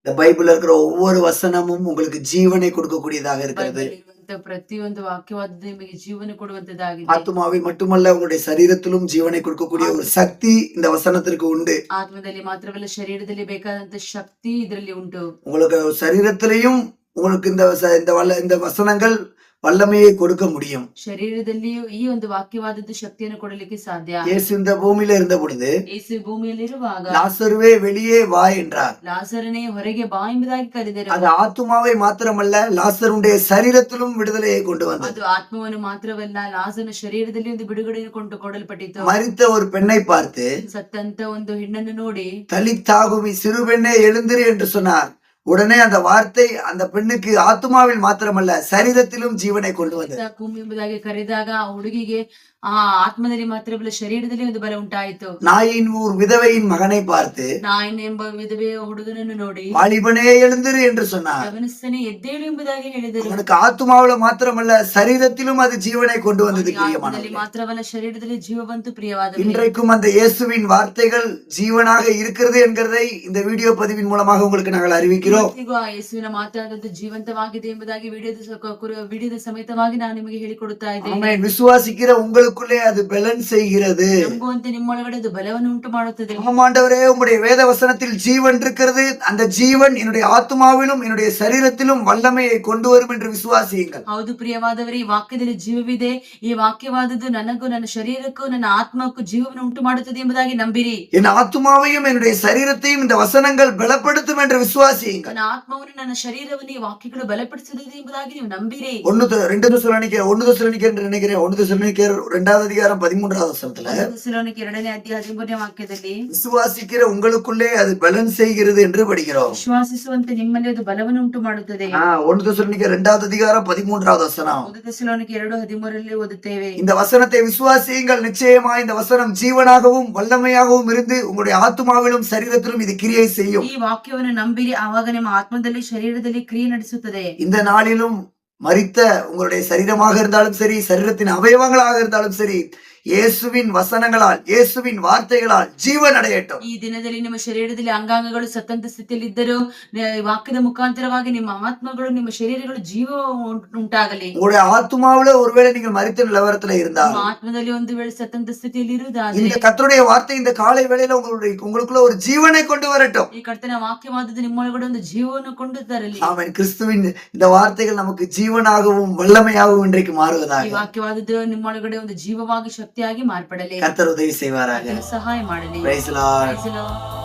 இந்த பைபிள்ல இருக்கிற ஒவ்வொரு வசனமும் உங்களுக்கு ஜீவனை கொடுக்கக்கூடியதாக இருக்கிறது. ಪ್ರತಿಯೊಂದು ವಾಕ್ಯವಾದದ್ದು ನಿಮಗೆ ಜೀವನ ಕೊಡುವಂತದ್ದಾಗಿದೆ. ஆத்துமாவில் மட்டுமல்ல உங்களுடைய சரீரத்திலும் ஜீவனை கொடுக்கக்கூடிய ஒரு சக்தி இந்த வசனத்திற்கு உண்டு. ಆತ್ಮದಲ್ಲಿ ಮಾತ್ರವಲ್ಲ ಶರೀರದಲ್ಲಿ ಬೇಕಾದಂತ ಶಕ್ತಿ ಇದರಲ್ಲಿ ಉಂಟು. உங்களுக்கு சரீரத்திலையும் உங்களுக்கு இந்த வசனங்கள் வல்லமையை கொடுக்க முடியும். ಶರೀರದಲ್ಲಿಯೂ ಈ ಒಂದು ವಾಕ್ಯವಾದದ್ದು ಶಕ್ತಿಯನ್ನು ಕೊಡಲಿಕ್ಕೆ ಸಾಧ್ಯ. இயேசு இந்த பூமியில இருந்த பொழுது ಯೇಸು ಭೂಮಿಯಲ್ಲಿರುವಾಗ லாசருவே வெளியே வா என்றார். ಲಾಸರನೇ ಹೊರಗೆ ಬಾ ಎಂಬುದಾಗಿ ಕರೆದರು. அது ஆத்துமாவை மாத்திரமல்ல லாசருடைய சரீரத்திலும் விடுதலையை கொண்டு வந்தது. ಅದು ಆತ್ಮವನ್ನು ಮಾತ್ರವಲ್ಲ ಲಾಸರನ ಶರೀರದಲ್ಲಿ ಒಂದು ಬಿಡುಗಡೆಯನ್ನು ಕೊಡಲ್ಪಟ್ಟಿತು. மரித்த ஒரு பெண்ணை பார்த்து ಸತ್ತಂತ ಒಂದು ಹೆಣ್ಣನ್ನು ನೋಡಿ தலித்தாகுமி சிறு பெண்ணே எழுந்திரு என்று சொன்னார். உடனே அந்த வார்த்தை அந்த பெண்ணுக்கு ஆத்துமாவில் மாத்திரமல்ல சரீரத்திலும் ஜீவனை கொண்டு வந்தது. ಎಂಬುದಾಗಿ ಕರೆದಾಗ ಆ ಹುಡುಗಿಗೆ ಆ ಆತ್ಮದಲ್ಲಿ ಮಾತ್ರವಲ್ಲ ಶರೀರದಲ್ಲಿ ಒಂದು ಬಲ ಉಂಟಾಯಿತು. நாயின் ஊர் விதவையின் மகனை பார்த்து ನಾಯಿನ್ ಎಂಬ ವಿಧವೆಯ ಹುಡುಗನನ್ನು ನೋಡಿ வாலிபனே எழுந்திரு என்று சொன்னார். ಯವನಸ್ಥನೇ ಎದ್ದೇಳು ಎಂಬುದಾಗಿ ಹೇಳಿದರು. அவனுக்கு ஆத்துமாவில மாத்திரமல்ல சரீரத்திலும் அது ஜீவனை கொண்டு வந்தது. ಆತ್ಮದಲ್ಲಿ ಮಾತ್ರವಲ್ಲ ಶರೀರದಲ್ಲಿ ಜೀವವಂತು ಪ್ರಿಯವಾದ. இன்றைக்கும் அந்த இயேசுவின் வார்த்தைகள் ஜீவனாக இருக்கிறது என்கிறதை இந்த வீடியோ பதிவின் மூலமாக உங்களுக்கு நாங்கள் அறிவிக்கிறோம். ಆ ಯೇಸುವಿನ ಮಾತಾಡೋದು ಜೀವಂತವಾಗಿದೆ ಎಂಬುದಾಗಿ ವಿಡಿಯೋದ ಸಮೇತವಾಗಿ ನಾನು ನಿಮಗೆ ಹೇಳಿಕೊಡುತ್ತಾ ಇದ್ದೇನೆ. ஆமென். விசுவாசிக்கிற உங்களுக்குள்ளே அது பலன் செய்கிறது. ನಂಬುವಂತೆ ನಿಮ್ಮೊಳಗಡೆ ಅದು ಬಲವನ್ನು ಉಂಟು ಮಾಡುತ್ತದೆ. ஆண்டவரே உம்முடைய வேத வசனத்தில் ஜீவன் இருக்கிறது. அந்த ஜீவன் என்னுடைய ஆத்துமாவிலும் என்னுடைய சரீரத்திலும் வல்லமையை கொண்டு வரும் என்று விசுவாசியுங்கள். ಹೌದು ಪ್ರಿಯವಾದವರೇ, ಈ ವಾಕ್ಯದಲ್ಲಿ ಜೀವವಿದೆ. ಈ ವಾಕ್ಯವಾದದ್ದು ನನಗೂ ನನ್ನ ಶರೀರಕ್ಕೂ ನನ್ನ ಆತ್ಮಕ್ಕೂ ಜೀವವನ್ನು ಉಂಟು ಮಾಡುತ್ತದೆ ಎಂಬುದಾಗಿ ನಂಬಿರಿ. என் ஆத்துமாவையும் என்னுடைய சரீரத்தையும் இந்த வசனங்கள் பலப்படுத்தும் என்று விசுவாசியுங்கள். ನನ್ನ ಆತ್ಮವನ್ನು ನನ್ನ ಶರೀರವನ್ನು ಈ ವಾಕ್ಯಗಳು ಬಲಪಡಿಸುತ್ತದೆ ಎಂಬುದಾಗಿ ನೀವು ನಂಬಿರಿ. 1 தெசலோனிக்கேயர் என்று நினைக்கிறேன். 1 தெசலோனிக்கேயர் 2வது அதிகாரம் 13வது வசனத்துல 2ನೇ ಅಧ್ಯಾಯ 13ನೇ ವಾಕ್ಯದಲ್ಲಿ விசுவாசிக்கிற உங்களுக்குள்ளே அது பலன் செய்கிறது என்று படிக்கிறோம். ವಿಶ್ವಾಸಿಸುವಂತೆ ನಿಮ್ಮಲ್ಲಿ ಅದು ಬಲವನ್ನು ಉಂಟು ಮಾಡುತ್ತದೆ. 1 தெசலோனிக்கேயர் 2வது அதிகாரம் 13வது வசனம். 1 தெசಲೋನಿಕೆ 2:13ರಲ್ಲಿ ಓದುತ್ತೇವೆ. இந்த வசனத்தை விசுவாசியுங்கள். நிச்சயமா இந்த வசனம் ஜீவனாகவும் வல்லமையாகவும் இருந்து உங்களுடைய ஆத்துமாவிலும் சரீரத்திலும் இது கிரியை செய்யும். ಈ ವಾಕ್ಯವನ್ನು ನಂಬಿರಿ, ಆವಾಗ ನಿಮ್ಮ ಆತ್ಮದಲ್ಲಿ ಶರೀರದಲ್ಲಿ ಕ್ರಿಯೆ ನಡೆಸುತ್ತದೆ. இந்த நாளிலும் மரித்த உங்களுடைய சரீரமாக இருந்தாலும் சரி, சரீரத்தின் அவயவங்களாக இருந்தாலும் சரி, இயேசுவின் வசனங்களால் இயேசுவின் வார்த்தைகளால் ஜீவன் அடையட்டும். ಈ ದಿನದಲ್ಲಿ ನಿಮ್ಮ ಶರೀರದಲ್ಲಿ ಅಂಗಾಂಗಗಳು ಸತ್ತಂತ ಸ್ಥಿತಿಯಲ್ಲಿ ಇದ್ದರೂ ವಾಕ್ಯದ ಮುಖಾಂತರವಾಗಿ ನಿಮ್ಮ ಆತ್ಮಗಳು ನಿಮ್ಮ ಶರೀರಗಳು ಜೀವ ಉಂಟಾಗಲಿ. உங்களுடைய ஆத்துமாவுல ஒருவேளை நீங்கள் மரித்த நிலவரத்துல இருந்தால், ಆತ್ಮದಲ್ಲಿ ಒಂದು ವೇಳೆ ಸತ್ತಂತ ಸ್ಥಿತಿಯಲ್ಲಿ ಇರುವುದಾದರೆ இந்த கர்த்தருடைய வார்த்தை இந்த காலை வேளையில உங்களுக்குள்ள ஒரு ஜீவனை கொண்டு வரட்டும். ಈ ಕರ್ತನ ವಾಕ್ಯವಾದದ್ದು ನಿಮ್ಮೊಳಗಡೆ ಒಂದು ಜೀವವನ್ನು ಕೊಂಡು ತರಲಿ. ஆமென். கிறிஸ்துவின் இந்த வார்த்தைகள் நமக்கு ஜீவனாகவும் வல்லமையாகவும் இன்றைக்கு மாறுவதாக. ಈ ವಾಕ್ಯವಾದದ್ದು ನಿಮ್ಮೊಳಗಡೆ ಒಂದು ಜೀವವಾಗಿ ಶಕ್ತಿಯಾಗಿ ಮಾರ್ಪಡಲಿ. கர்த்தர் உதவி செய்வாராக. ಸಹಾಯ ಮಾಡಲಿ. Praise the Lord. Praise the Lord.